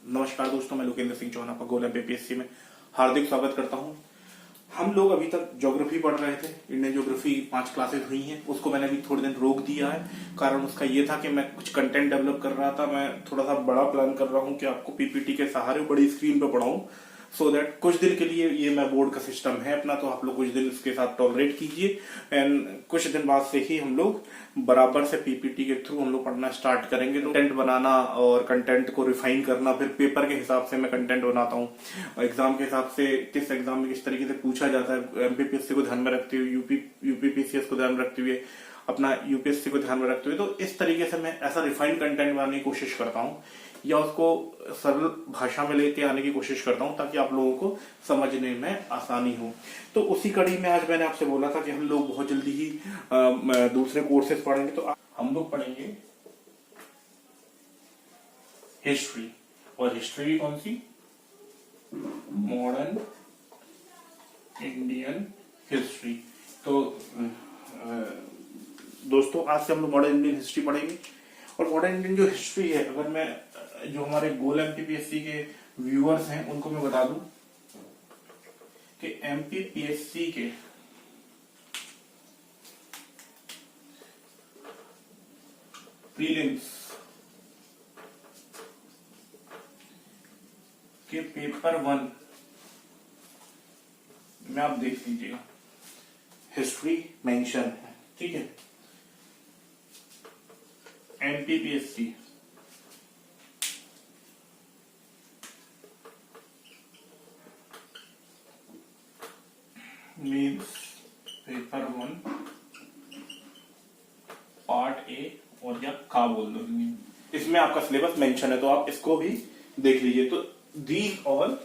नमस्कार दोस्तों, मैं लोकेंद्र सिंह चौहान आपका गोल एमपीपीएससी में हार्दिक स्वागत करता हूं। हम लोग अभी तक ज्योग्राफी पढ़ रहे थे। इंडियन ज्योग्राफी 5 क्लासेस हुई हैं, उसको मैंने अभी थोड़े दिन रोक दिया है। कारण उसका ये था कि मैं कुछ कंटेंट डेवलप कर रहा था। मैं थोड़ा सा बड़ा प्लान कर रहा हूं कि आपको पीपीटी के सहारे बड़ी स्क्रीन पे पढ़ाऊं, सो दैट कुछ दिन के लिए ये मैं बोर्ड का सिस्टम है अपना, तो आप लोग कुछ दिन इसके साथ टॉलरेट कीजिए। एंड कुछ दिन बाद से ही हम लोग बराबर से पीपीटी के थ्रू हम लोग पढ़ना स्टार्ट करेंगे। तो कंटेंट बनाना और कंटेंट को रिफाइन करना, फिर पेपर के हिसाब से मैं कंटेंट बनाता हूँ। एग्जाम के हिसाब से किस एग्जाम में किस तरीके से पूछा जाता है, एमपीपीएससी को ध्यान में रखते हुए, यूपीपीसीएस को ध्यान में रखते हुए, अपना यूपीएससी को ध्यान में रखते हुए, तो इस तरीके से मैं ऐसा रिफाइंड कंटेंट बनाने की कोशिश करता हूँ या उसको सरल भाषा में लेके आने की कोशिश करता हूँ ताकि आप लोगों को समझने में आसानी हो। तो उसी कड़ी में आज मैंने आपसे बोला था कि हम लोग बहुत जल्दी ही दूसरे कोर्सेज पढ़ेंगे। तो हम लोग पढ़ेंगे हिस्ट्री, और हिस्ट्री कौन सी? Modern Indian history. तो दोस्तों आज से हम लोग मॉडर्न इंडियन हिस्ट्री पढ़ेंगे। और मॉडर्न इंडियन जो हिस्ट्री है, अगर मैं जो हमारे गोल एमपीपीएससी के व्यूअर्स हैं उनको मैं बता दूं कि एमपीपीएससी के प्रीलिम्स के पेपर 1 में आप देख लीजिएगा, हिस्ट्री मेंशन है, ठीक है। MPPSC means paper 1 part A, और या का बोल दो, इसमें आपका सिलेबस मेंशन है, तो आप इसको भी देख लीजिए। तो दीज ऑल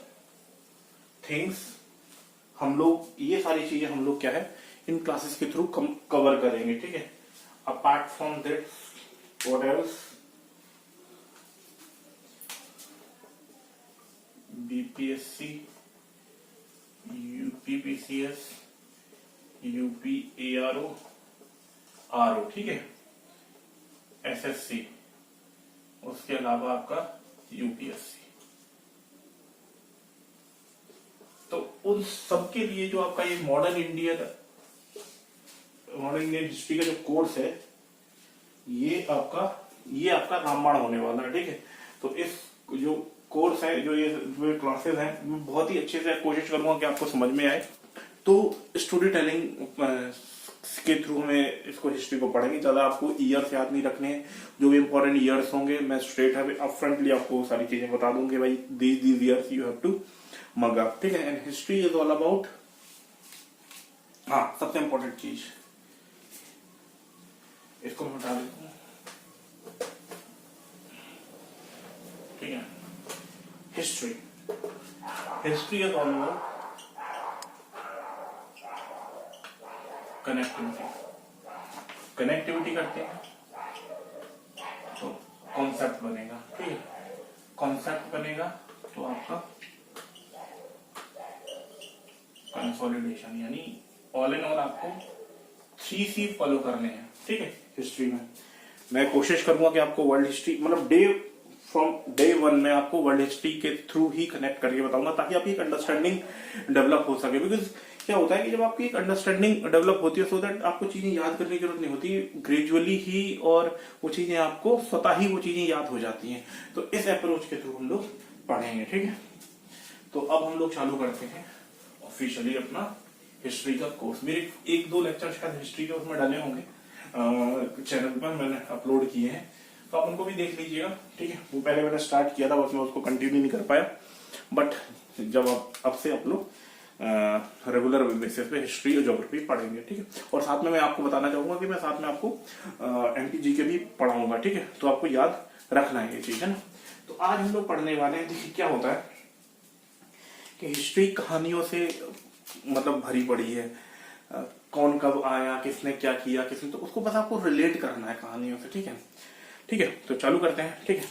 थिंग्स हम लोग, ये सारी चीजें हम लोग क्या है इन क्लासेस के थ्रू कवर करेंगे, ठीक है। Apart from that what else? BPSC, UPPCS, UPARO, RO, ठीक है, एसएससी, उसके अलावा आपका यूपीएससी। तो उन सबके लिए जो आपका ये मॉडर्न इंडियन हिस्ट्री का जो कोर्स है, ये आपका रामबाण होने वाला है, ठीक है। तो इस जो कोर्स है, जो ये क्लासेस हैं, मैं बहुत ही अच्छे से कोशिश करूंगा कि आपको समझ में आए। तो स्टोरी टेलिंग के थ्रू हमें इसको हिस्ट्री को पढ़ेंगे। ज्यादा आपको ईयर्स याद नहीं रखने हैं। जो भी इंपॉर्टेंट ईयर्स होंगे मैं स्ट्रेट है अपफ्रंटली आपको सारी चीजें बता दूंगी, भाई these years you have to mug up, ठीक है। And history is all about, हाँ, सबसे इंपॉर्टेंट चीज इसको मैं बता देता हूँ, ठीक है। History is all about connectivity करते हैं तो कॉन्सेप्ट बनेगा, ठीक है। कॉन्सेप्ट बनेगा तो आपका कंसोलिडेशन, यानी ऑल इन ऑल आपको 3C फॉलो करने हैं, ठीक है। हिस्ट्री में मैं कोशिश करूंगा कि आपको वर्ल्ड हिस्ट्री, मतलब फ्रॉम डे 1 में आपको वर्ल्ड हिस्ट्री के थ्रू ही कनेक्ट करके बताऊंगा ताकि आपकी एक अंडरस्टैंडिंग डेवलप हो सके। बिकॉज क्या होता है कि जब आपकी एक अंडरस्टैंडिंग डेवलप होती है, सो दैट आपको चीजें याद करने की जरूरत नहीं होती, ग्रेजुअली ही, और वो चीजें आपको स्वतः ही वो चीजें याद हो जाती हैं। तो इस अप्रोच के थ्रू हम लोग पढ़ेंगे, ठीक है। तो अब हम लोग चालू करते हैं ऑफिशियली अपना हिस्ट्री का कोर्स। मेरे 1-2 लेक्चर शायद हिस्ट्री के उसमें डाले होंगे चैनल पर, मैंने अपलोड किए हैं, तो आप उनको भी देख लीजिएगा, ठीक है। वो पहले मैंने स्टार्ट किया था, बस मैं उसको कंटिन्यू नहीं कर पाया, बट जब अब से आप लोग रेगुलर बेसिस पे हिस्ट्री और ज्योग्राफी पढ़ेंगे, ठीक है। और साथ में मैं आपको बताना चाहूंगा कि मैं साथ में आपको एमपीजी के भी पढ़ाऊंगा, ठीक है। तो आपको याद रखना है ये चीज, है ना। तो आज हम लोग पढ़ने वाले हैं, देखिए क्या होता है कि हिस्ट्री कहानियों से मतलब भरी पड़ी है। कौन कब आया, किसने क्या किया, किसने, तो उसको बस आपको रिलेट करना है कहानियों से, ठीक है, ठीक है। तो चालू करते हैं, ठीक है।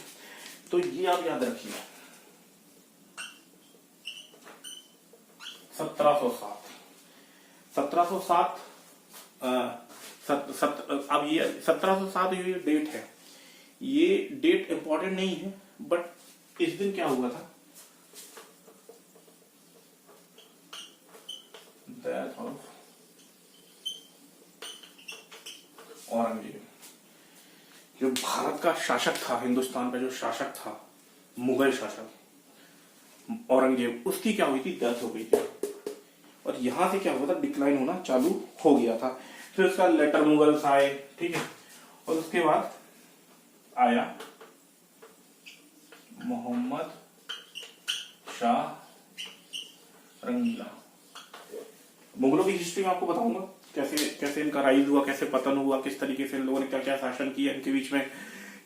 तो ये आप याद रखिए, 1707 अब ये 1707 ये डेट है, ये डेट इंपॉर्टेंट नहीं है, बट इस दिन क्या हुआ था? Death of Aurangzeb. जो भारत का शासक था, हिंदुस्तान का जो शासक था, मुगल शासक औरंगजेब, उसकी क्या हुई थी? डेथ हो गई थी। और यहां से क्या हुआ था? डिक्लाइन होना चालू हो गया था। फिर उसका लेटर मुगल्स आए, ठीक है, और उसके बाद आया मोहम्मद शाह रंगीला। मुगलों की हिस्ट्री में आपको बताऊंगा कैसे कैसे इनका राइज हुआ, कैसे पतन हुआ, किस तरीके से इन लोगों ने क्या क्या शासन किया, इनके बीच में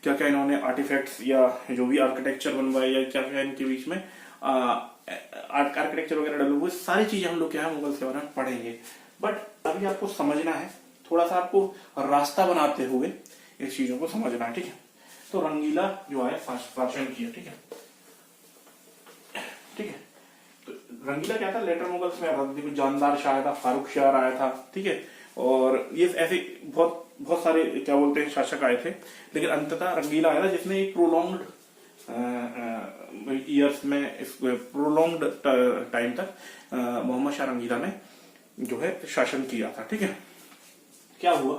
क्या क्या इन्होंने आर्टिफैक्ट्स या जो भी आर्किटेक्चर बनवाए या क्या क्या इनके बीच में आर्किटेक्चर वगैरह डेवलप हुए, सारी चीजें हम लोग क्या है मुगल्स के बारे में पढ़ेंगे। बट अभी आपको समझना है, थोड़ा सा आपको रास्ता बनाते हुए इस चीजों को समझना है, ठीक है। तो रंगीला जो है शासन किया, ठीक है, ठीक है। तो रंगीला क्या था? लेटर मुगल्स में आया था, देखो जानदार शाह आया था, फारूक शाह आया था, ठीक है, और ये ऐसे बहुत बहुत सारे क्या बोलते हैं शासक आए थे, लेकिन अंततः रंगीला आया था जिसने एक प्रोलॉन्ग्ड ईयर्स में, प्रोलॉन्ग्ड टाइम तक मोहम्मद शाह रंगीला ने जो है शासन किया था, ठीक है। क्या हुआ?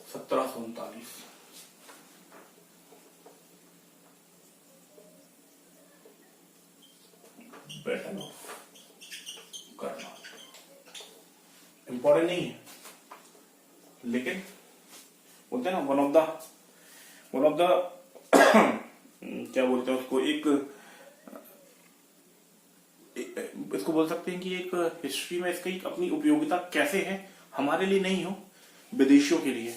1739 बैटल ऑफ करनाल। इंपॉर्टेंट नहीं है, लेकिन बोलते हैं ना वन ऑफ द क्या बोलते हैं उसको, इसको बोल सकते हैं कि एक हिस्ट्री में इसकी अपनी उपयोगिता कैसे है, हमारे लिए नहीं हो, विदेशियों के लिए,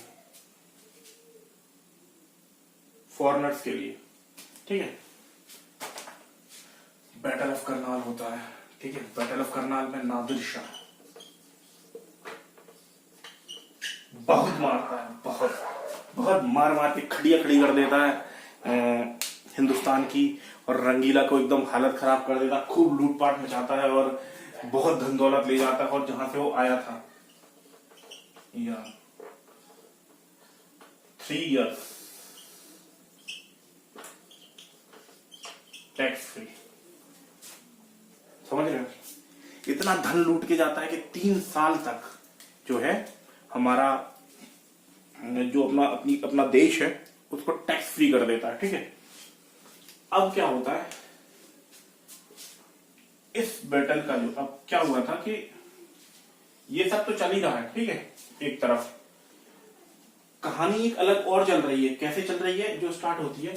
फॉरेनर्स के लिए, ठीक है। बैटल ऑफ करनाल होता है, ठीक है। बैटल ऑफ करनाल में नादिर शाह बहुत मारता है, बहुत बहुत मार मार के खड़िया खड़ी कर देता है हिंदुस्तान की, और रंगीला को एकदम हालत खराब कर देता है, खूब लूटपाट मचाता है और बहुत धन दौलत ले जाता है। और जहां से वो आया था, या 3 years टैक्स फ्री, समझ रहे हो? इतना धन लूट के जाता है कि 3 साल तक जो है हमारा जो अपना देश है उसको टैक्स फ्री कर देता है, ठीक है। अब क्या होता है इस बैटल का, जो अब क्या हुआ था कि ये सब तो चल ही रहा है, ठीक है, एक तरफ कहानी एक अलग और चल रही है। कैसे चल रही है? जो स्टार्ट होती है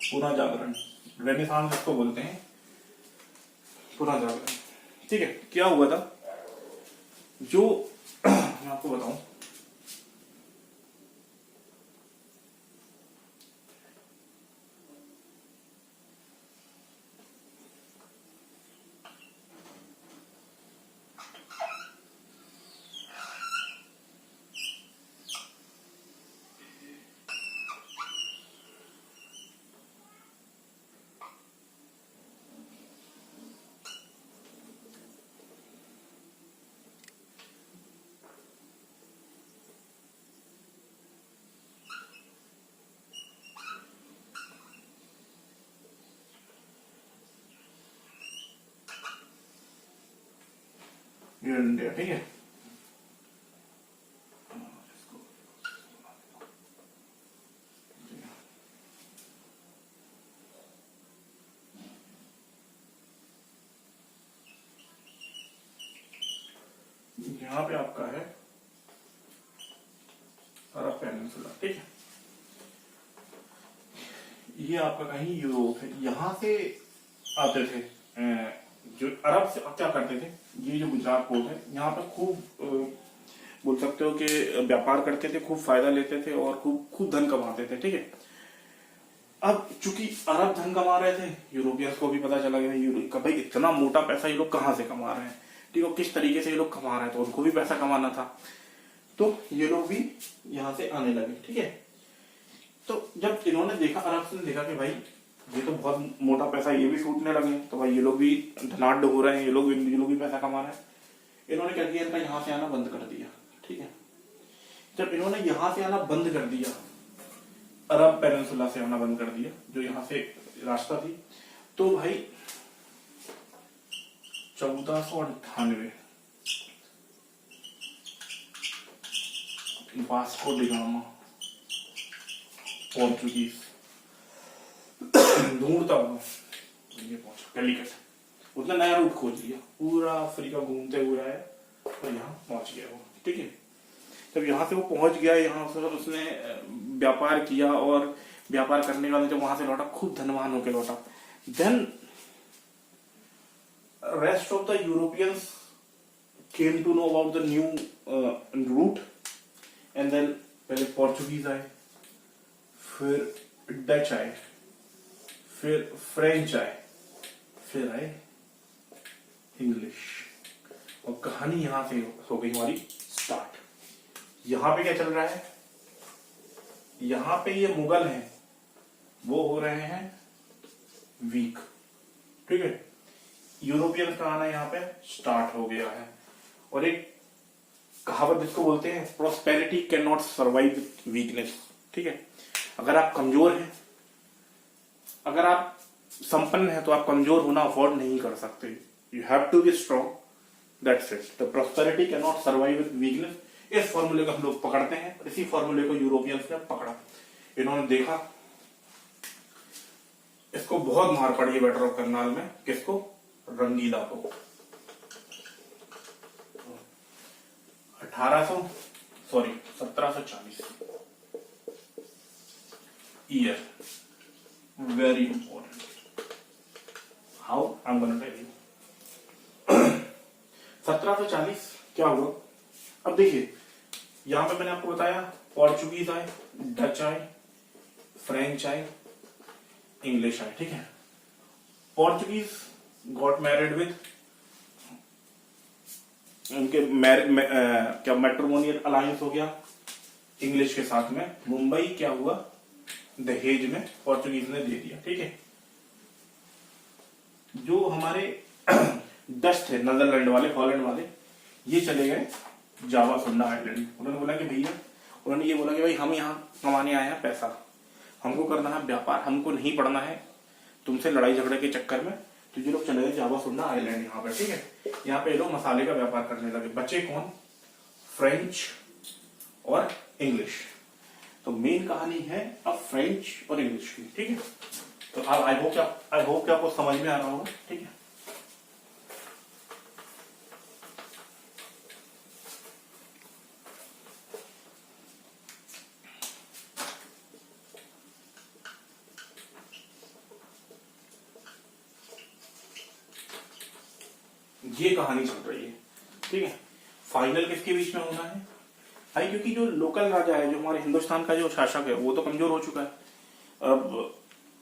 पुनर्जागरण, रेनेसांस इसको बोलते हैं, पुनर्जागरण, ठीक है। क्या हुआ था? जो मैं आपको बताऊं, इंडिया, ठीक है। यहां पे आपका है अरब पेनिनसुला, ठीक है। ये आपका कहीं यूरोप है, यहां से आते थे जो अरब से क्या करते थे, ये जो गुजरात पोर्ट है यहाँ पे खूब बोल सकते हो कि व्यापार करते थे, खूब फायदा लेते थे और खूब खूब धन कमाते थे, ठीक है। अब चूंकि अरब धन कमा रहे थे, यूरोपियंस को भी पता चला गया भाई इतना मोटा पैसा ये लोग कहाँ से कमा रहे हैं, ठीक है, किस तरीके से ये लोग कमा रहे हैं, तो उनको भी पैसा कमाना था, तो ये लोग भी यहाँ से आने लगे, ठीक है। तो जब इन्होंने देखा, अरब ने देखा कि भाई ये तो बहुत मोटा पैसा, ये भी छूटने लगे, तो भाई ये लोग भी धनाढ़ हो रहे हैं, ये लोग भी पैसा कमा रहे हैं, इन्होंने क्या किया, इनका यहां से आना बंद कर दिया। ठीक है, जब इन्होंने यहां से आना बंद कर दिया, अरब पेनिनसुला से आना बंद कर दिया, जो यहां से रास्ता थी, तो भाई 1498 वास्को डी गामा पोर्चुगीज ढूंढता हुआ ये पहुंचा कैलिकट, उसने नया रूट खोज लिया, पूरा अफ्रीका घूमते हुए आया और यहाँ पहुंच गया वो। ठीक है, जब यहाँ से वो पहुंच गया, यहाँ से उसने व्यापार किया और व्यापार करने के बाद जब वहां से लौटा, खूब धनवान होकर लौटा। Then rest of the Europeans came to know about the new route, and then पहले पोर्चुगीज आए, फिर डच आए, फिर फ्रेंच आए, फिर आए इंग्लिश, और कहानी यहां से हो गई हमारी स्टार्ट। यहां पे क्या चल रहा है, यहां पे ये मुगल हैं, वो हो रहे हैं वीक। ठीक है, यूरोपियन का आना यहां पे स्टार्ट हो गया है। और एक कहावत जिसको बोलते हैं, prosperity can not survive weakness. ठीक है, अगर आप कमजोर हैं, अगर आप संपन्न हैं, तो आप कमजोर होना अफोर्ड नहीं कर सकते। You have to be strong, that's it. The prosperity can not survive weakness. इस फॉर्मूले को हम लोग पकड़ते हैं, इसी फॉर्मूले को यूरोपियंस ने पकड़ा। इन्होंने देखा, इसको बहुत मार पड़ी है बैटर ऑफ करनाल में, किसको, रंगीला को। 1740 year, very important, how I am gonna tell you. 1740 क्या हुआ, अब देखिए यहां पे मैंने आपको बताया, पोर्चुगीज आए, डच आए, फ्रेंच आए, इंग्लिश आए। ठीक है, पोर्चुगीज गॉट मैरिड विद, उनके क्या मैट्रिमोनियल अलायंस हो गया इंग्लिश के साथ में। मुंबई क्या हुआ, दहेज में पोर्चुगीज ने दे दिया। ठीक है, जो हमारे डच थे, नीदरलैंड वाले, हॉलैंड वाले, ये चले गए जावा सुंडा आइलैंड। उन्होंने बोला कि भैया, उन्होंने ये बोला कि भाई हम यहाँ कमाने आए हैं पैसा, हमको करना है व्यापार, हमको नहीं पड़ना है तुमसे लड़ाई झगड़े के चक्कर में। तो ये लोग चले गए जावा सुंडा आइलैंड यहाँ पे। ठीक है, यहाँ पे लोग मसाले का व्यापार करने लगे। बचे कौन, फ्रेंच और इंग्लिश। तो मेन कहानी है अब फ्रेंच और इंग्लिश की। ठीक है, तो अब आई होप कि आपको समझ में आ रहा होगा। ठीक है, ये कहानी चल रही है। ठीक है, फाइनल किसके बीच में होना है भाई, क्योंकि जो लोकल राजा है, जो हमारे हिंदुस्तान का जो शासक है, वो तो कमजोर हो चुका है। अब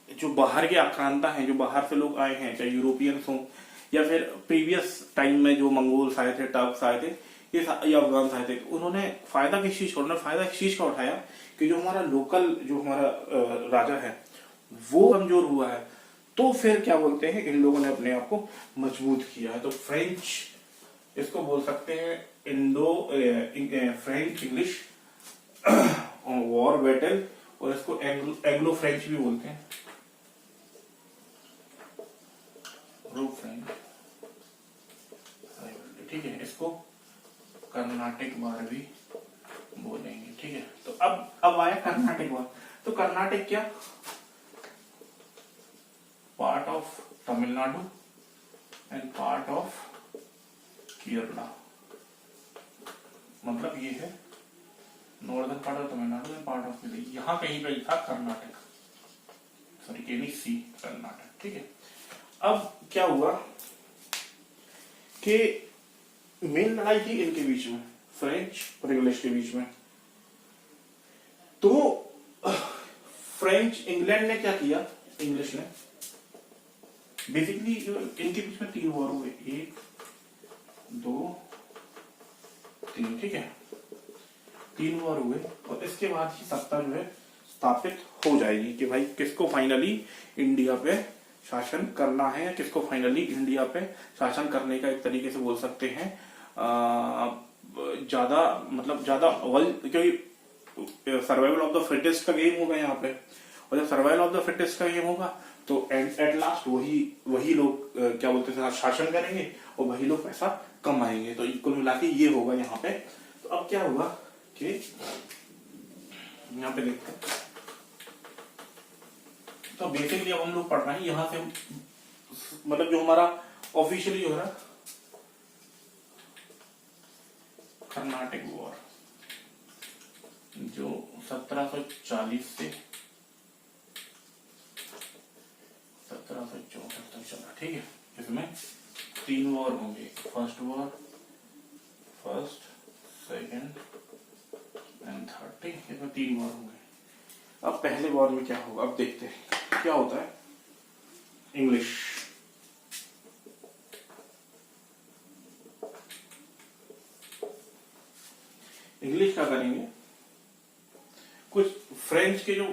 जो बाहर के आक्रांता हैं, जो बाहर से लोग आए हैं, चाहे यूरोपियंस हो या फिर प्रीवियस टाइम में जो मंगोल्स आए थे, टर्क्स आए थे, ये या अफगान आए थे, उन्होंने फायदा किस चीज का, उन्होंने फायदा इस चीज का उठाया कि जो हमारा लोकल, जो हमारा राजा है, वो कमजोर हुआ है। तो फिर क्या बोलते हैं, इन लोगों ने अपने आप को मजबूत किया है। तो फ्रेंच, इसको बोल सकते हैं फ्रेंच इंग्लिश वॉर बैटल, और इसको एंग्लो फ्रेंच भी बोलते हैं। ठीक है, इसको कर्नाटिक वार भी बोलेंगे। ठीक है, तो अब आया कर्नाटिक वार। तो कर्नाटिक क्या, part of Tamil Nadu and part of Kerala, मतलब ये है northern part of Tamil Nadu and part of Kerala. यहां कहीं पे था कर्नाटक, सॉरी के नहीं सी, कर्नाटक। ठीक है, अब क्या हुआ कि मेन लड़ाई थी इनके बीच में, फ्रेंच और इंग्लिश के बीच में। तो फ्रेंच, इंग्लैंड ने क्या किया, इंग्लिश ने बेसिकली इनके बीच में 3 वॉर हुए, 1 2 3। ठीक है, 3 वॉर हुए, और इसके बाद ही सत्ता जो है स्थापित हो जाएगी कि भाई किसको फाइनली इंडिया पे शासन करना है, या किसको फाइनली इंडिया पे शासन करने का एक तरीके से बोल सकते हैं ज्यादा मतलब ज्यादा क्योंकि सर्वाइवल ऑफ द फिटेस्ट का गेम होगा यहाँ पे, और जब सर्वाइवल ऑफ द फिटेस्ट का गेम होगा तो एट लास्ट वही लोग क्या बोलते हैं शासन करेंगे और वही लोग पैसा कमाएंगे। तो कुल मिला के ये होगा यहाँ पे। तो अब क्या होगा कि यहाँ पे देखते हैं, तो बेसिकली अब हम लोग पढ़ रहे हैं यहाँ से, मतलब जो हमारा ऑफिशियली हो रहा है कर्नाटक वॉर, जो 1740 से 1764 तक चला। ठीक है, इसमें 3 वॉर होंगे, first war, first, second and third. ठीक है, इसमें 3 वॉर होंगे। अब पहले वॉर में क्या होगा, अब देखते हैं क्या होता है। इंग्लिश क्या करेंगे, कुछ फ्रेंच के जो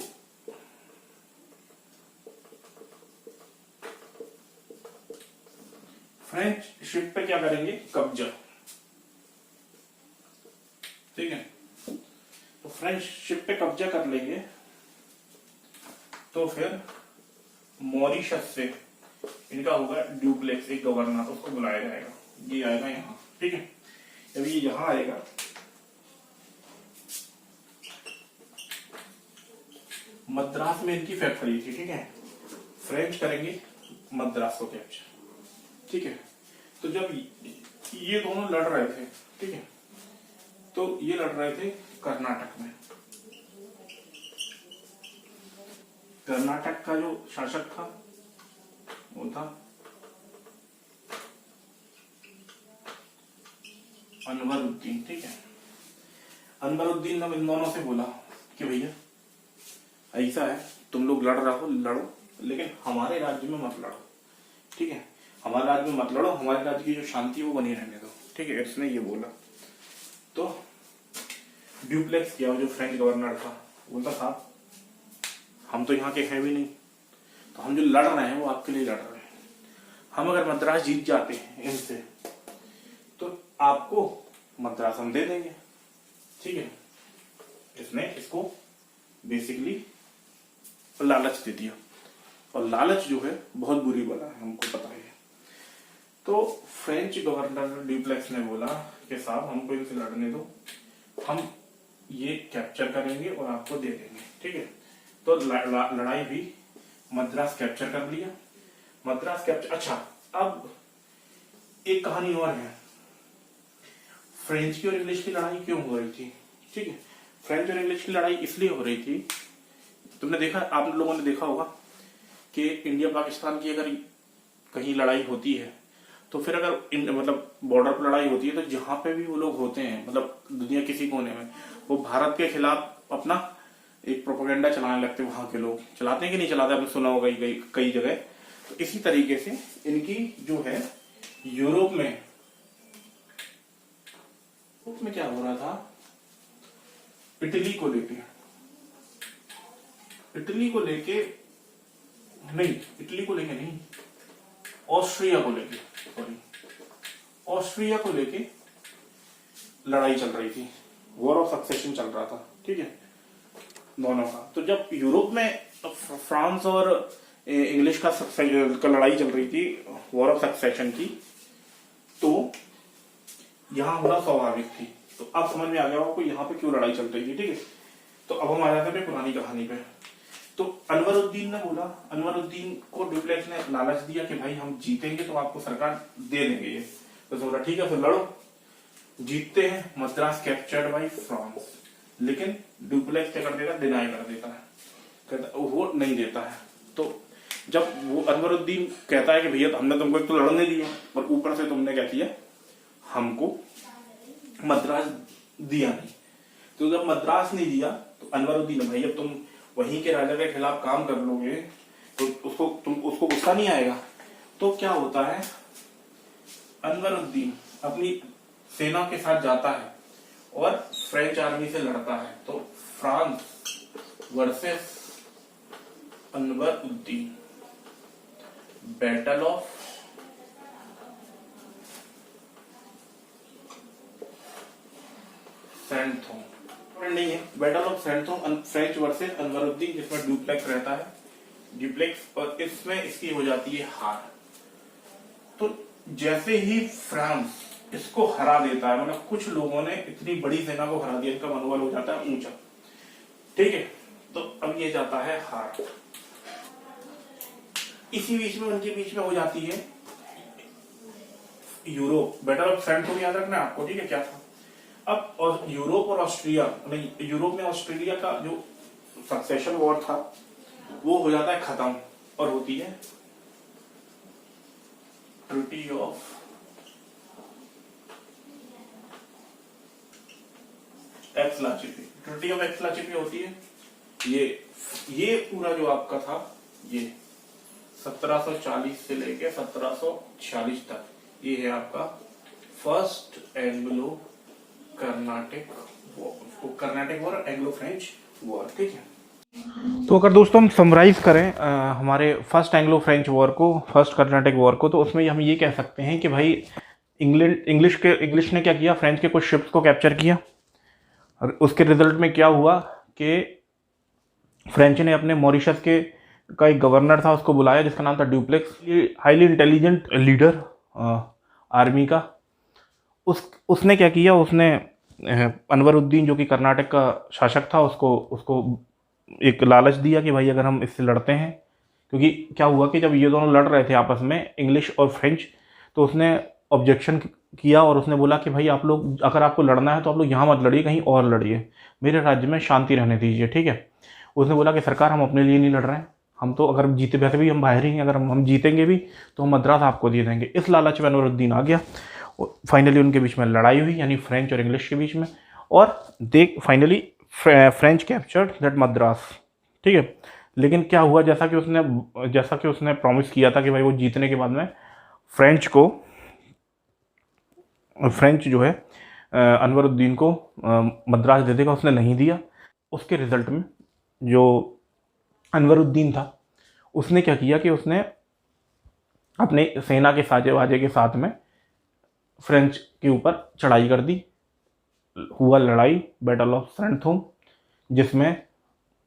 फ्रेंच शिप पे क्या करेंगे, कब्जा। ठीक है, तो फ्रेंच शिप पे कब्जा कर लेंगे, तो फिर मॉरिशस से इनका होगा ड्यूप्लेक्स, एक गवर्नर, उसको बुलाया जाएगा, ये आएगा यहाँ। ठीक है, जब ये यहाँ आएगा मद्रास में इनकी फैक्ट्री थी। ठीक है, फ्रेंच करेंगे मद्रास को कैप्चर। ठीक है, तो जब ये दोनों लड़ रहे थे, ठीक है, तो ये लड़ रहे थे कर्नाटक में। कर्नाटक का जो शासक था वो था अनवरुद्दीन। ठीक है, अनवरुद्दीन ने इन दोनों से बोला कि भैया ऐसा है, तुम लोग लड़ रहे हो, लड़ो, लेकिन हमारे राज्य में मत लड़ो। ठीक है, हमारे राज्य में मत लड़ो, हमारे राज्य की जो शांति वो बनी रहने दो। ठीक है, इसने ये बोला। तो ड्यूप्लेक्स किया, जो फ्रेंच गवर्नर था, बोलता साहब हम तो यहाँ के हैं भी नहीं, तो हम जो लड़ रहे हैं वो आपके लिए लड़ रहे हैं। हम अगर मद्रास जीत जाते हैं इनसे तो आपको मद्रास हम दे देंगे। ठीक है, इसने इसको बेसिकली लालच दे दिया, और लालच जो है बहुत बुरी बला है, हमको पता है। तो फ्रेंच गवर्नर ड्यूप्लेक्स ने बोला कि साहब हमको इनसे लड़ने दो, हम ये कैप्चर करेंगे और आपको दे देंगे। ठीक है, तो लड़ाई भी, मद्रास कैप्चर कर लिया, मद्रास कैप्चर। अच्छा, अब एक कहानी और है, फ्रेंच की और इंग्लिश की लड़ाई क्यों हो रही थी। ठीक है, फ्रेंच और इंग्लिश की लड़ाई इसलिए हो रही थी, तुमने देखा, आप लोगों ने देखा होगा कि इंडिया पाकिस्तान की अगर कहीं लड़ाई होती है तो फिर अगर मतलब बॉर्डर पर लड़ाई होती है तो जहां पे भी वो लोग होते हैं, मतलब दुनिया किसी कोने में, वो भारत के खिलाफ अपना एक प्रोपेगेंडा चलाने लगते हैं। वहां के लोग चलाते हैं कि नहीं चलाते, आपने सुना होगा कई जगह। तो इसी तरीके से इनकी जो है यूरोप में क्या हो रहा था, इटली को लेके नहीं, ऑस्ट्रिया को लेके लड़ाई चल रही थी, वॉर ऑफ सक्सेशन चल रहा था। ठीक है, दोनों का। तो जब यूरोप में फ्रांस और इंग्लिश का लड़ाई चल रही थी, वॉर ऑफ सक्सेशन की, तो यहां होना स्वाभाविक थी। तो अब समझ में आ गया आपको यहाँ पे क्यों लड़ाई चल रही थी। ठीक है, तो अब हम आ जाते हैं पुरानी कहानी पे। तो अनवरुद्दीन ने बोला, अनवरुद्दीन को ड्यूप्लेक्स ने लालच दिया कि भाई हम जीतेंगे तो आपको सरकार दे देंगे ये। तो बोला ठीक है, फिर लड़ो। जीतते हैं, मद्रास कैप्चर्ड बाय फ्रांस, लेकिन ड्यूप्लेक्स क्या कर देता, डिनाई कर देता है, कहता वो नहीं देता है। तो जब वो अनवरुद्दीन कहता है कि भैया हमने तुमको एक तो लड़ने दिया और ऊपर से तुमने क्या किया, हमको मद्रास दिया नहीं। तो जब मद्रास नहीं दिया तो अनवरुद्दीन, भाई अब तुम वहीं के राजा के खिलाफ काम कर लोगे तो उसको गुस्सा नहीं आएगा। तो क्या होता है, अनवरुद्दीन अपनी सेना के साथ जाता है और फ्रेंच आर्मी से लड़ता है। तो France versus Anwaruddin, battle of Santhome नहीं है, battle of Santhome French versus Anwaruddin, जिसमें ड्यूप्लेक्स रहता है, ड्यूप्लेक्स, और इसमें इसकी हो जाती है हार। तो जैसे ही फ्रांस इसको हरा देता है, मतलब कुछ लोगों ने इतनी बड़ी सेना को हरा दिया, इनका मनोबल हो जाता है ऊंचा, ठीक है। तो अब ये जाता है हार। इसी बीच में उनके बीच में हो जाती है यूरोप, बैटल ऑफ सैंथोम याद रखना आपको, ठीक है क्या था। अब और यूरोप और ऑस्ट्रिया, नहीं यूरोप में ऑस्ट्रेलिया का जो सक्सेशन वॉर था वो हो जाता है खत्म, और होती है ट्रीटी ऑफ एक्स-ला-चेपी। ट्रीटी ऑफ एक्स-ला-चेपी होती है ये पूरा जो आपका था, ये 1740 से लेके 1746 तक, ये है आपका first Anglo Carnatic war, Anglo French war, ठीक है। तो अगर दोस्तों हम समराइज करें हमारे फर्स्ट एंग्लो फ्रेंच वॉर को, फर्स्ट कर्नाटिक वॉर को, तो उसमें हम ये कह सकते हैं कि भाई इंग्लिश ने क्या किया, फ्रेंच के कुछ शिप्स को कैप्चर किया, और उसके रिजल्ट में क्या हुआ कि फ्रेंच ने अपने मॉरिशस के का एक गवर्नर था उसको बुलाया, जिसका नाम था Dupleix, highly intelligent leader army का। उसने क्या किया, उसने अनवरुद्दीन जो कि कर्नाटक का शासक था, उसको एक लालच दिया कि भाई अगर हम इससे लड़ते हैं, क्योंकि क्या हुआ कि जब ये दोनों लड़ रहे थे आपस में, इंग्लिश और फ्रेंच, तो उसने ऑब्जेक्शन किया और उसने बोला कि भाई आप लोग अगर आपको लड़ना है तो आप लोग यहाँ मत लड़िए, कहीं और लड़िए, मेरे राज्य में शांति रहने दीजिए, ठीक है। उसने बोला कि सरकार हम अपने लिए नहीं लड़ रहे हैं, हम तो अगर जीते, वैसे भी हम बाहर ही हैं, अगर हम जीतेंगे भी तो हम मद्रास आपको दे देंगे। इस लालच में अनवरुद्दीन आ गया, फाइनली उनके बीच में लड़ाई हुई, यानी फ्रेंच और इंग्लिश के बीच में, और finally French captured that Madras, ठीक है। लेकिन क्या हुआ, जैसा कि उसने प्रॉमिस किया था कि भाई वो जीतने के बाद में फ्रेंच जो है अनवरुद्दीन को मद्रास दे देगा, उसने नहीं दिया। उसके रिजल्ट में जो अनवरुद्दीन था उसने क्या किया कि उसने अपने सेना के साजे वाजे के साथ में फ्रेंच के ऊपर चढ़ाई कर दी। हुआ लड़ाई, बैटल ऑफ सैंथोम, जिसमें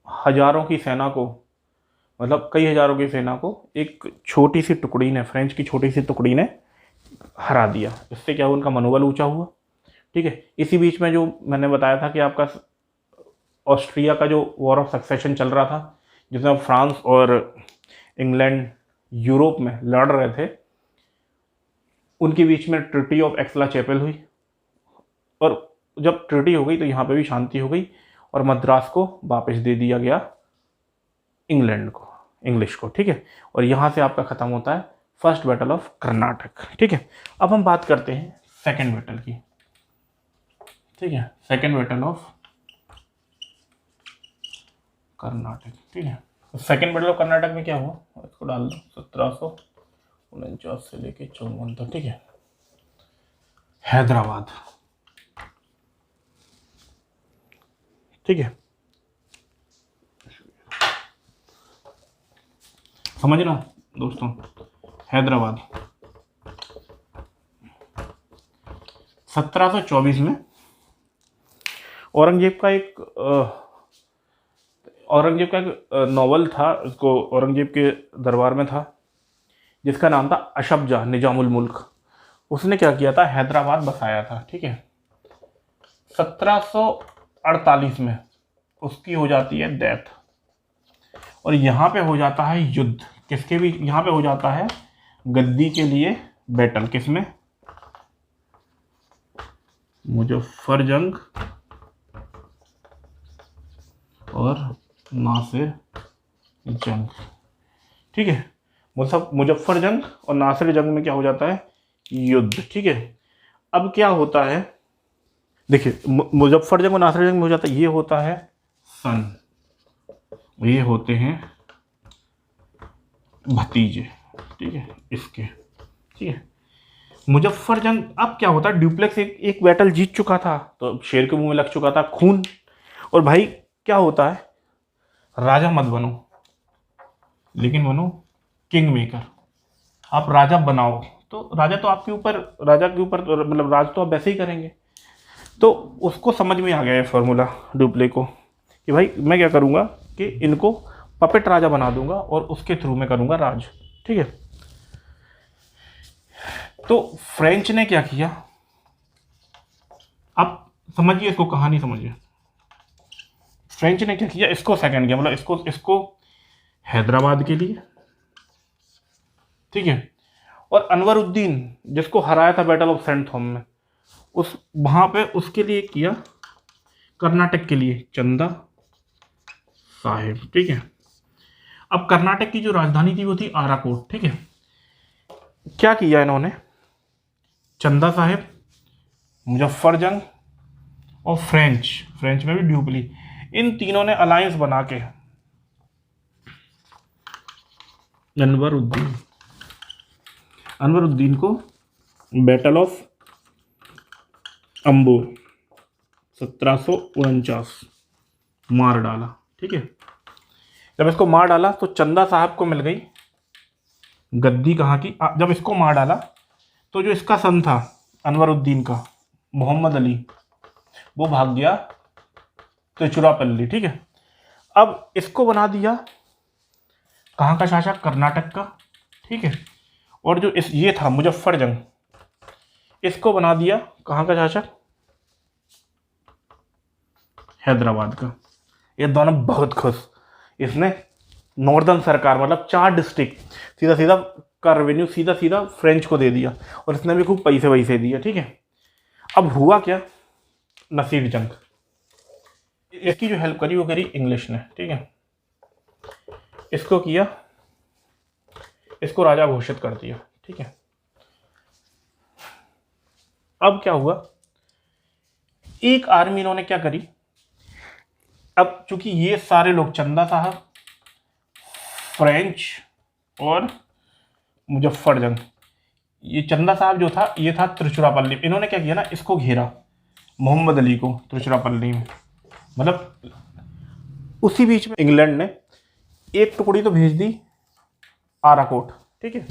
हजारों की सेना को, मतलब कई हजारों की सेना को एक छोटी सी टुकड़ी ने, फ्रेंच की छोटी सी टुकड़ी ने हरा दिया। इससे क्या हुआ, उनका मनोबल ऊंचा हुआ, ठीक है। इसी बीच में जो मैंने बताया था कि आपका ऑस्ट्रिया का जो वॉर ऑफ सक्सेशन चल रहा था, जिसमें फ्रांस और इंग्लैंड यूरोप में लड़ रहे थे, उनके बीच में ट्रीटी ऑफ एक्स-ला-चेपल हुई, और जब ट्रीटी हो गई तो यहाँ पे भी शांति हो गई, और मद्रास को वापस दे दिया गया इंग्लिश को, ठीक है। और यहाँ से आपका ख़त्म होता है फर्स्ट बैटल ऑफ कर्नाटक, ठीक है। अब हम बात करते हैं सेकेंड बैटल की, ठीक है, सेकेंड बैटल ऑफ कर्नाटक, ठीक है। सेकेंड बैटल ऑफ कर्नाटक में क्या हुआ, इसको डाल दो, 1749 से लेके 54 तक, ठीक है। हैदराबाद, ठीक है, समझना दोस्तों, हैदराबाद 1724 में औरंगजेब का एक नॉवल था, उसको औरंगजेब के दरबार में था, जिसका नाम था अशफजा निजामुल मुल्क। उसने क्या किया था, हैदराबाद बसाया था, ठीक है। 1748 में उसकी हो जाती है डेथ, और यहाँ पे हो जाता है युद्ध, किसके भी, यहाँ पे हो जाता है गद्दी के लिए बैटल, किसमें, मुजफ्फर जंग और नासिर जंग, ठीक है। मुजफ्फर जंग और नासिर जंग में क्या हो जाता है, युद्ध, ठीक है। अब क्या होता है, देखिए, मुजफ्फर जंग और नासिर जंग में हो जाता है, ये होता है सन, ये होते हैं भतीजे, ठीक है, इसके, ठीक है। मुजफ्फर जंग, अब क्या होता है, ड्यूप्लेक्स एक बैटल जीत चुका था, तो शेर के मुंह में लग चुका था खून, और भाई क्या होता है, राजा मत बनो, लेकिन बनो किंग मेकर, आप राजा बनाओ, तो राजा तो आपके ऊपर, राजा के ऊपर मतलब राज तो आप वैसे ही करेंगे। तो उसको समझ में आ गया ये फॉर्मूला डुप्ले को कि भाई मैं क्या करूँगा कि इनको पपेट राजा बना दूंगा और उसके थ्रू मैं करूँगा राज। ठीक है, तो फ्रेंच ने क्या किया, आप समझिए इसको, कहानी समझिए। फ्रेंच ने क्या किया, इसको सेकंड किया, मतलब इसको हैदराबाद के लिए, ठीक है, और अनवरुद्दीन जिसको हराया था बैटल ऑफ सेंट थॉम में, उस वहां पे उसके लिए किया कर्नाटक के लिए चंदा साहिब। ठीक है, अब कर्नाटक की जो राजधानी थी वो थी आराकोट। ठीक है, क्या किया इन्होंने, चंदा साहिब, मुजफ्फरजंग और फ्रेंच में भी ड्यूपली, इन तीनों ने अलायंस बना के अनवरुद्दीन को बैटल ऑफ अंबो 1749 मार डाला। ठीक है, जब इसको मार डाला तो चंदा साहब को मिल गई गद्दी कहाँ की। जब इसको मार डाला तो जो इसका सन था अनवरुद्दीन का, मोहम्मद अली, वो भाग गया त्रिचुरापल्ली। ठीक है, अब इसको बना दिया कहाँ का शासक, कर्नाटक का। ठीक है, और जो ये था मुजफ्फरजंग, इसको बना दिया कहाँ का शासक, हैदराबाद का। ये दोनों बहुत खुश, इसने नॉर्दर्न सरकार मतलब 4 डिस्ट्रिक्ट सीधा सीधा का रेवेन्यू सीधा सीधा फ्रेंच को दे दिया, और इसने भी खूब पैसे वैसे दिए। ठीक है, अब हुआ क्या, नसीर जंग, इसकी जो हेल्प करी वो करी इंग्लिश ने। ठीक है, इसको किया, इसको राजा घोषित कर दिया। ठीक है, अब क्या हुआ, एक आर्मी इन्होंने क्या करी, अब चूंकि ये सारे लोग चंदा साहब, फ्रेंच और मुजफ्फरजंग, ये चंदा साहब जो था ये था त्रिचुरापल्ली, इन्होंने क्या किया ना, इसको घेरा मोहम्मद अली को त्रिचुरापल्ली में। मतलब उसी बीच में इंग्लैंड ने एक टुकड़ी तो भेज दी आराकोट। ठीक है,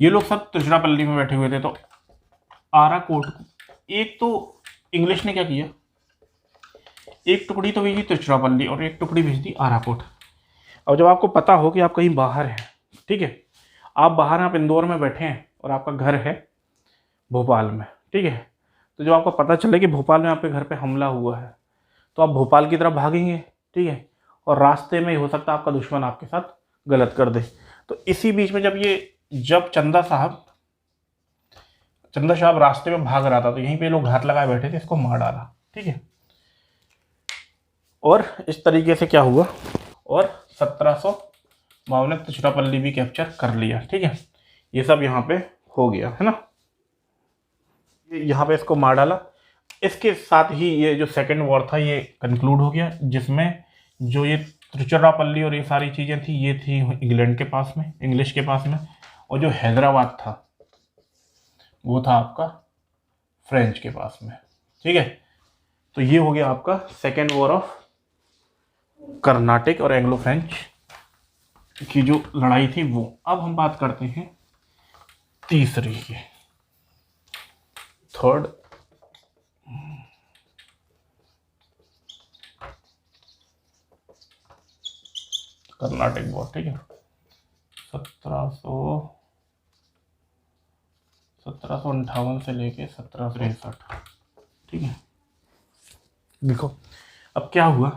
ये लोग सब त्रिचुरापल्ली में बैठे हुए थे, तो आराकोट एक तो इंग्लिश ने क्या किया, एक टुकड़ी तो भेजी त्रिचुरापल्ली और एक टुकड़ी भेज दी आराकोट। अब जब आपको पता हो कि आप कहीं बाहर हैं, ठीक है, आप बाहर हैं, आप इंदौर में बैठे हैं और आपका घर है भोपाल में। ठीक है, तो जब आपको पता चले कि भोपाल में आपके घर पे हमला हुआ है, तो आप भोपाल की तरफ भागेंगे। ठीक है, और रास्ते में हो सकता है आपका दुश्मन आपके साथ गलत कर दे। तो इसी बीच में जब चंदा साहब रास्ते में भाग रहा था, तो यहीं पे लोग घात लगाए बैठे थे, इसको मार डाला। ठीक है, और इस तरीके से क्या हुआ, और 1752 में त्रिचुरापल्ली भी कैप्चर कर लिया। ठीक है, ये सब यहाँ पे हो गया है ना, यहाँ पे इसको मार डाला। इसके साथ ही ये जो सेकेंड वॉर था ये कंक्लूड हो गया, जिसमें जो ये त्रिचुरापल्ली और ये सारी चीज़ें थी ये थी इंग्लैंड के पास में, इंग्लिश के पास में, और जो हैदराबाद था वो था आपका फ्रेंच के पास में। ठीक है, तो ये हो गया आपका सेकेंड वॉर ऑफ कर्नाटक और एंग्लो फ्रेंच की जो लड़ाई थी वो। अब हम बात करते हैं तीसरी की, थर्ड कर्नाटक वॉर। ठीक है, 1758 से लेके 1763। ठीक है, देखो अब क्या हुआ,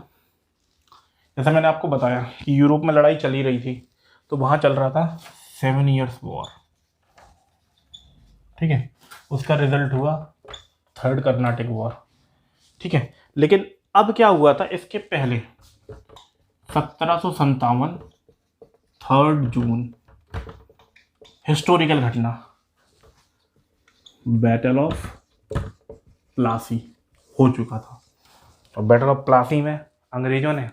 जैसा मैंने आपको बताया कि यूरोप में लड़ाई चली रही थी, तो वहां चल रहा था 7 ईयर्स वॉर। ठीक है, उसका रिजल्ट हुआ थर्ड कर्नाटक वॉर। ठीक है, लेकिन अब क्या हुआ था, इसके पहले 1757 3 जून, हिस्टोरिकल घटना, बैटल ऑफ प्लासी हो चुका था। और बैटल ऑफ प्लासी में अंग्रेजों ने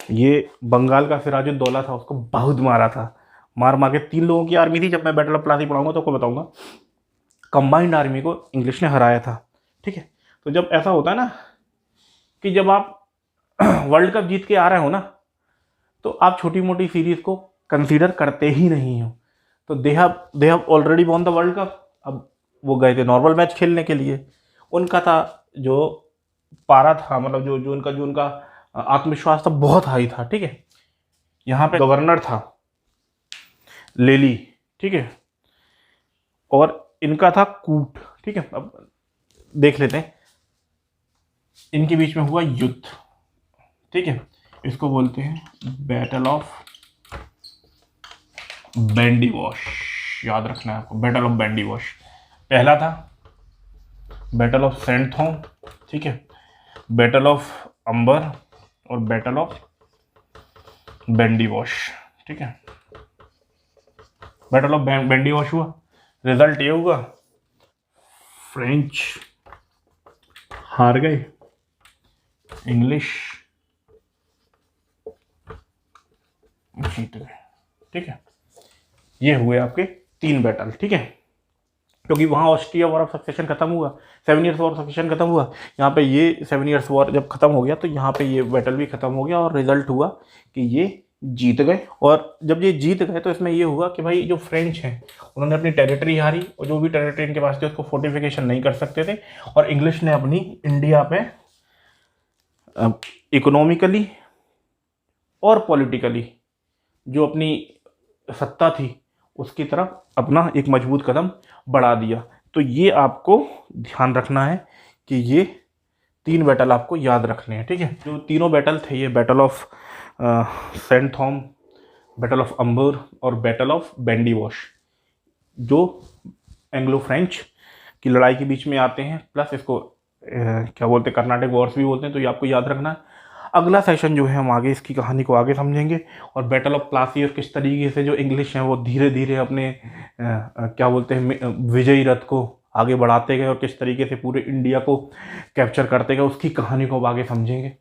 ये बंगाल का सिराजुद्दौला था उसको बहुत मारा था, मार के 3 लोगों की आर्मी थी। जब मैं बैटल ऑफ प्लासी पढ़ाऊंगा तो आपको बताऊंगा, कंबाइंड आर्मी को इंग्लिश ने हराया था। ठीक है, तो जब ऐसा होता है ना कि जब आप वर्ल्ड कप जीत के आ रहे हो ना, तो आप छोटी मोटी सीरीज को कंसीडर करते ही नहीं हो। तो they have already won the world cup, अब वो गए थे नॉर्मल मैच खेलने के लिए। उनका था जो पारा था, मतलब जो जो उनका आत्मविश्वास था बहुत हाई था, ठीक है। यहाँ पे गवर्नर था लेली, ठीक है, और इनका था कूट, ठीक है। अब देख लेते हैं, इनके बीच में हुआ युद्ध, ठीक है। इसको बोलते हैं बैटल ऑफ बैंडी वॉश, याद रखना है आपको, बैटल ऑफ बैंडी वॉश। पहला था बैटल ऑफ सेंट थॉम, ठीक है, बैटल ऑफ अंबर और बैटल ऑफ बैंडी वॉश, ठीक है। बैटल ऑफ बैंडी वॉश हुआ, रिजल्ट ये हुआ फ्रेंच हार गए, इंग्लिश जीत गए, ठीक है। ये हुए आपके 3 बैटल, ठीक है। क्योंकि वहाँ ऑस्ट्रिया वॉर ऑफ सक्सेशन खत्म हुआ, 7 ईयर्स वॉर ऑफ सक्सेशन खत्म हुआ, यहाँ पे ये 7 ईयर्स वॉर जब खत्म हो गया तो यहाँ पे ये बैटल भी खत्म हो गया और रिजल्ट हुआ कि ये जीत गए। और जब ये जीत गए तो इसमें ये हुआ कि भाई जो फ्रेंच हैं उन्होंने अपनी टेरिटरी हारी, और जो भी टेरिटरी इनके पास थी उसको फोर्टिफिकेशन नहीं कर सकते थे, और इंग्लिश ने अपनी इंडिया पे इकोनॉमिकली और पॉलिटिकली जो अपनी सत्ता थी उसकी तरफ अपना एक मजबूत कदम बढ़ा दिया। तो ये आपको ध्यान रखना है कि ये 3 बैटल आपको याद रखने हैं, ठीक है। जो तीनों बैटल थे ये battle of Saint Thome, battle of Ambur और बैटल ऑफ बैंडी वॉश, जो एंग्लो फ्रेंच की लड़ाई के बीच में आते हैं, प्लस इसको क्या बोलते हैं, कर्नाटक वॉर्स भी बोलते हैं। तो ये आपको याद रखना है। अगला सेशन जो है हम आगे इसकी कहानी को आगे समझेंगे, और बैटल ऑफ प्लासी और किस तरीके से जो इंग्लिश हैं वो धीरे धीरे अपने क्या बोलते हैं विजयी रथ को आगे बढ़ाते गए और किस तरीके से पूरे इंडिया को कैप्चर करते गए, उसकी कहानी को अब आगे समझेंगे,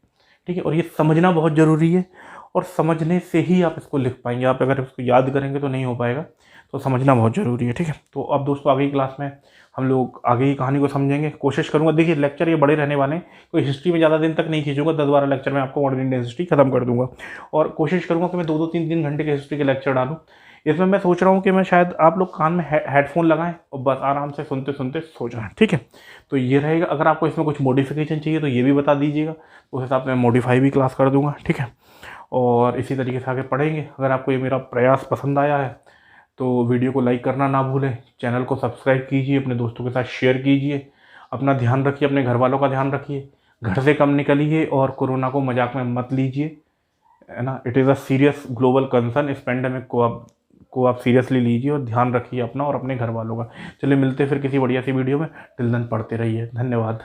ठीक है। और ये समझना बहुत ज़रूरी है, और समझने से ही आप इसको लिख पाएंगे। आप अगर इसको याद करेंगे तो नहीं हो पाएगा, तो समझना बहुत ज़रूरी है, ठीक है। तो अब दोस्तों आगे की क्लास में हम लोग आगे की कहानी को समझेंगे, कोशिश करूंगा। देखिए लेक्चर ये बड़े रहने वाले हैं, कोई हिस्ट्री में ज़्यादा दिन तक नहीं खींचूंगा, 10-12 लेक्चर में आपको मॉडर्न इंडियन हिस्ट्री खत्म कर दूंगा, और कोशिश करूंगा कि मैं 2-2, 3-3 घंटे के हिस्ट्री के लेक्चर डालूँ। इसमें मैं सोच रहा हूँ कि मैं शायद आप लोग कान में हेडफोन लगाएं और बस आराम से सुनते सुनते सो जाएं, ठीक है। तो ये रहेगा। अगर आपको इसमें कुछ मॉडिफिकेशन चाहिए तो ये भी बता दीजिएगा, उस हिसाब से मैं मॉडिफाई भी क्लास कर दूंगा, ठीक है। और इसी तरीके से आगे पढ़ेंगे। अगर आपको ये मेरा प्रयास पसंद आया है तो वीडियो को लाइक करना ना भूलें, चैनल को सब्सक्राइब कीजिए, अपने दोस्तों के साथ शेयर कीजिए, अपना ध्यान रखिए, अपने घर वालों का ध्यान रखिए, घर से कम निकलिए और कोरोना को मजाक में मत लीजिए, है ना। It is a serious global concern. इस पेंडेमिक को आप सीरियसली लीजिए और ध्यान रखिए अपना और अपने घर वालों का। चलिए मिलते फिर किसी बढ़िया सी वीडियो में। टिल देन पढ़ते रहिए। धन्यवाद।